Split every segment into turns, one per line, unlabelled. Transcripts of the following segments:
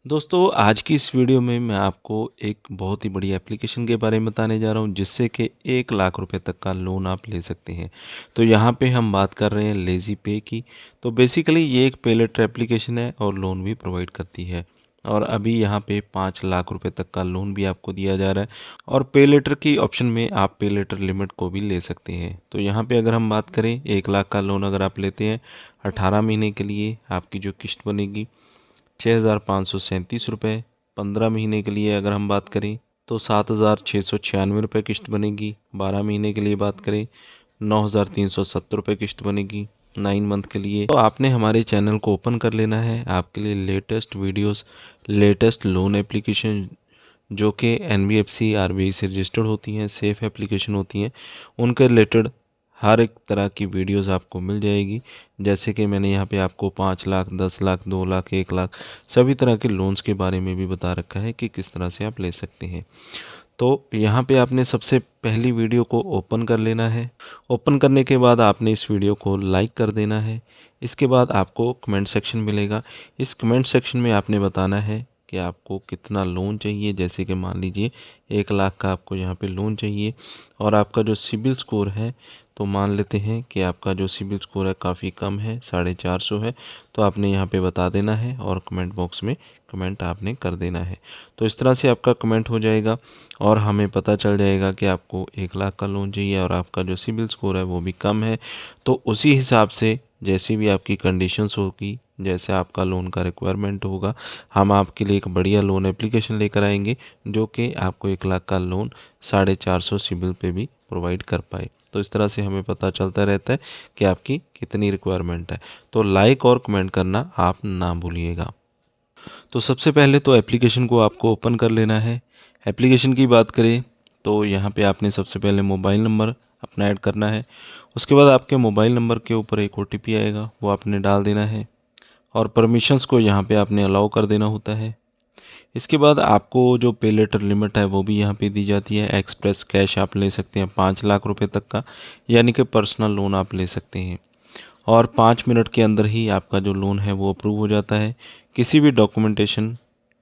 दोस्तों आज की इस वीडियो में मैं आपको एक बहुत ही बड़ी एप्लीकेशन के बारे में बताने जा रहा हूं जिससे कि 1 लाख रुपए तक का लोन आप ले सकते हैं। तो यहाँ पे हम बात कर रहे हैं लेज़ी पे की। तो बेसिकली ये एक पे लेटर एप्लीकेशन है और लोन भी प्रोवाइड करती है। और अभी यहाँ पे 5 लाख रुपए तक का लोन भी आपको दिया जा रहा है। और पे लेटर की ऑप्शन में आप पे लेटर लिमिट को भी ले सकते हैं। तो यहाँ पे अगर हम बात करें 1 लाख का लोन अगर आप लेते हैं 18 महीने के लिए आपकी जो किस्त बनेगी 6,537 रुपये। 15 महीने के लिए अगर हम बात करें तो 7,696 रुपये किस्त बनेगी। 12 महीने के लिए बात करें 9,370 रुपये किस्त बनेगी। 9 मंथ के लिए तो आपने हमारे चैनल को ओपन कर लेना है। आपके लिए latest videos, latest loan application जो कि NBFC RBI से रजिस्टर्ड होती हैं, सेफ़ एप्लीकेशन होती हैं, उनके रिलेटेड हर एक तरह की वीडियोस आपको मिल जाएगी। जैसे कि मैंने यहाँ पे आपको 5 लाख, 10 लाख, 2 लाख, 1 लाख सभी तरह के लोन्स के बारे में भी बता रखा है कि किस तरह से आप ले सकते हैं। तो यहाँ पे आपने सबसे पहली वीडियो को ओपन कर लेना है। ओपन करने के बाद आपने इस वीडियो को लाइक कर देना है। इसके बाद आपको कमेंट सेक्शन मिलेगा। इस कमेंट सेक्शन में आपने बताना है कि आपको कितना लोन चाहिए। जैसे कि मान लीजिए 1 लाख का आपको यहाँ पे लोन चाहिए और आपका जो सिबिल स्कोर है, तो मान लेते हैं कि आपका जो सिबिल स्कोर है काफ़ी कम है, 450 है। तो आपने यहाँ पे बता देना है और कमेंट बॉक्स में कमेंट आपने कर देना है। तो इस तरह से आपका कमेंट हो जाएगा और हमें पता चल जाएगा कि आपको 1 लाख का लोन चाहिए और आपका जो सिबिल स्कोर है वो भी कम है। तो उसी हिसाब से जैसी भी आपकी कंडीशंस होगी, जैसे आपका लोन का रिक्वायरमेंट होगा, हम आपके लिए एक बढ़िया लोन एप्लीकेशन लेकर आएंगे जो कि आपको 1 लाख का लोन 450 सिबिल पे भी प्रोवाइड कर पाए। तो इस तरह से हमें पता चलता रहता है कि आपकी कितनी रिक्वायरमेंट है। तो लाइक और कमेंट करना आप ना भूलिएगा। तो सबसे पहले तो एप्लीकेशन को आपको ओपन कर लेना है। एप्लीकेशन की बात करें तो यहाँ पे आपने सबसे पहले मोबाइल नंबर अपना ऐड करना है। उसके बाद आपके मोबाइल नंबर के ऊपर एक OTP आएगा, वो आपने डाल देना है और परमिशंस को यहाँ पे आपने अलाउ कर देना होता है। इसके बाद आपको जो पे लेटर लिमिट है वो भी यहाँ पे दी जाती है। एक्सप्रेस कैश आप ले सकते हैं 5 लाख रुपए तक का, यानी कि पर्सनल लोन आप ले सकते हैं। और 5 मिनट के अंदर ही आपका जो लोन है वो अप्रूव हो जाता है। किसी भी डॉक्यूमेंटेशन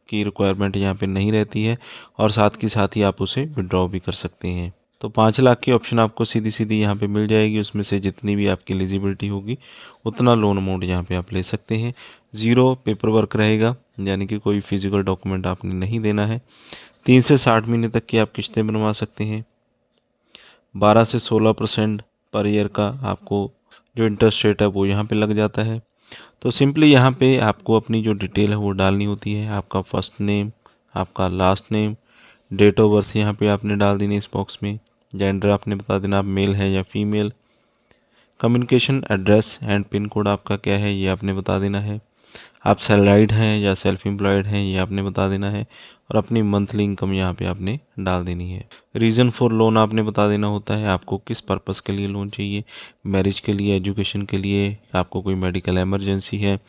की रिक्वायरमेंट यहाँ पे नहीं रहती है और साथ के साथ ही आप उसे विड्रॉ भी कर सकते हैं। तो 5 लाख की ऑप्शन आपको सीधी सीधी यहाँ पे मिल जाएगी। उसमें से जितनी भी आपकी एलिजिबिलिटी होगी उतना लोन अमाउंट यहाँ पे आप ले सकते हैं। ज़ीरो पेपर वर्क रहेगा, यानी कि कोई फिजिकल डॉक्यूमेंट आपने नहीं देना है। 3 से 60 महीने तक की आप किस्तें बनवा सकते हैं। 12 से 16% पर ईयर का आपको जो इंटरेस्ट रेट है वो यहाँ पे लग जाता है। तो सिंपली यहाँ पे आपको अपनी जो डिटेल है वो डालनी होती है। आपका फर्स्ट नेम, आपका last name, date of birth यहाँ पे आपने डाल देनी इस बॉक्स में। जेंडर आपने बता देना आप मेल है या female. Communication address and pin code आपका क्या है ये आपने बता देना है। आप सैलराइड हैं या सेल्फ एम्प्लॉयड हैं ये आपने बता देना है। और अपनी मंथली इनकम यहाँ पे आपने डाल देनी है। रीज़न फॉर लोन आपने बता देना होता है, आपको किस पर्पज़ के लिए लोन चाहिए। मैरिज के लिए, एजुकेशन के लिए, आपको कोई मेडिकल इमरजेंसी है,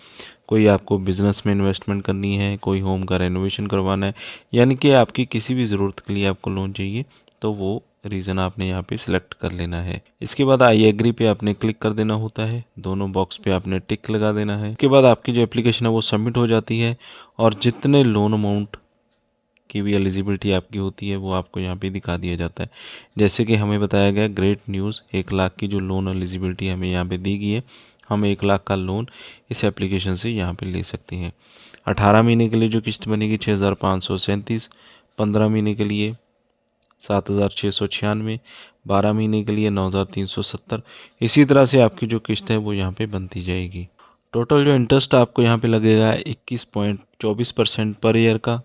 कोई आपको बिजनेस में इन्वेस्टमेंट करनी है, कोई होम का रेनोवेशन करवाना है, यानी कि आपकी किसी भी ज़रूरत के लिए आपको लोन चाहिए तो वो रीज़न आपने यहाँ पे सिलेक्ट कर लेना है। इसके बाद आई एग्री पे आपने क्लिक कर देना होता है। दोनों बॉक्स पे आपने टिक लगा देना है। इसके बाद आपकी जो एप्लीकेशन है वो सबमिट हो जाती है और जितने लोन अमाउंट की भी एलिजिबिलिटी आपकी होती है वो आपको यहाँ पे दिखा दिया जाता है। जैसे कि हमें बताया गया ग्रेट न्यूज़, 1 लाख की जो लोन एलिजिबिलिटी हमें यहाँ पे दी गई है, हम 1 लाख का लोन इस एप्लीकेशन से यहाँ पे ले सकते हैं। 18 महीने के लिए जो किस्त बनेगी 6,537, 15 महीने के लिए 7,696, 12 महीने के लिए 9,370। इसी तरह से आपकी जो किस्त है वो यहाँ पे बनती जाएगी। टोटल जो इंटरेस्ट आपको यहाँ पे लगेगा 21.24% पर ईयर का।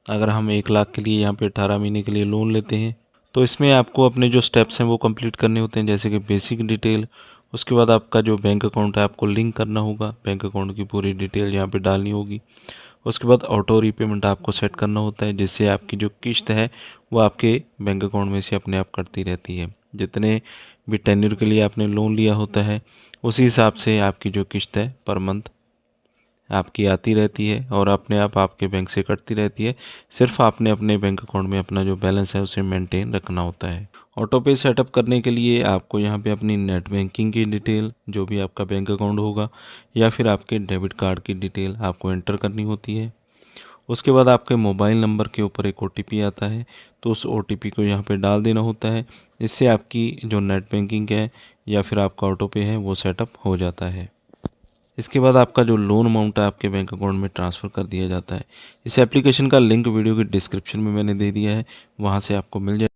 अगर हम 1 लाख के लिए यहाँ पे 18 महीने के लिए लोन लेते हैं तो इसमें आपको अपने जो स्टेप्स हैं वो कंप्लीट करने होते हैं। जैसे कि बेसिक डिटेल, उसके बाद आपका जो बैंक अकाउंट है आपको लिंक करना होगा, बैंक अकाउंट की पूरी डिटेल यहाँ पे डालनी होगी। उसके बाद ऑटो रीपेमेंट आपको सेट करना होता है, जिससे आपकी जो किस्त है वो आपके बैंक अकाउंट में से अपने आप कटती रहती है। जितने भी टेन्योर के लिए आपने लोन लिया होता है उसी हिसाब से आपकी जो किस्त है पर मंथ आपकी आती रहती है और अपने आप आपके बैंक से कटती रहती है। सिर्फ आपने अपने बैंक अकाउंट में अपना जो बैलेंस है उसे मेंटेन रखना होता है। ऑटो पे सेटअप करने के लिए आपको यहाँ पे अपनी नेट बैंकिंग की डिटेल, जो भी आपका बैंक अकाउंट होगा, या फिर आपके डेबिट कार्ड की डिटेल आपको एंटर करनी होती है। उसके बाद आपके मोबाइल नंबर के ऊपर एक OTP आता है, तो उस OTP को यहाँ पे डाल देना होता है। इससे आपकी जो नेट बैंकिंग है या फिर आपका ऑटो पे है वो सेटअप हो जाता है। इसके बाद आपका जो लोन अमाउंट है आपके बैंक अकाउंट में ट्रांसफ़र कर दिया जाता है। इस एप्लीकेशन का लिंक वीडियो की डिस्क्रिप्शन में मैंने दे दिया है, वहाँ से आपको मिल जाए।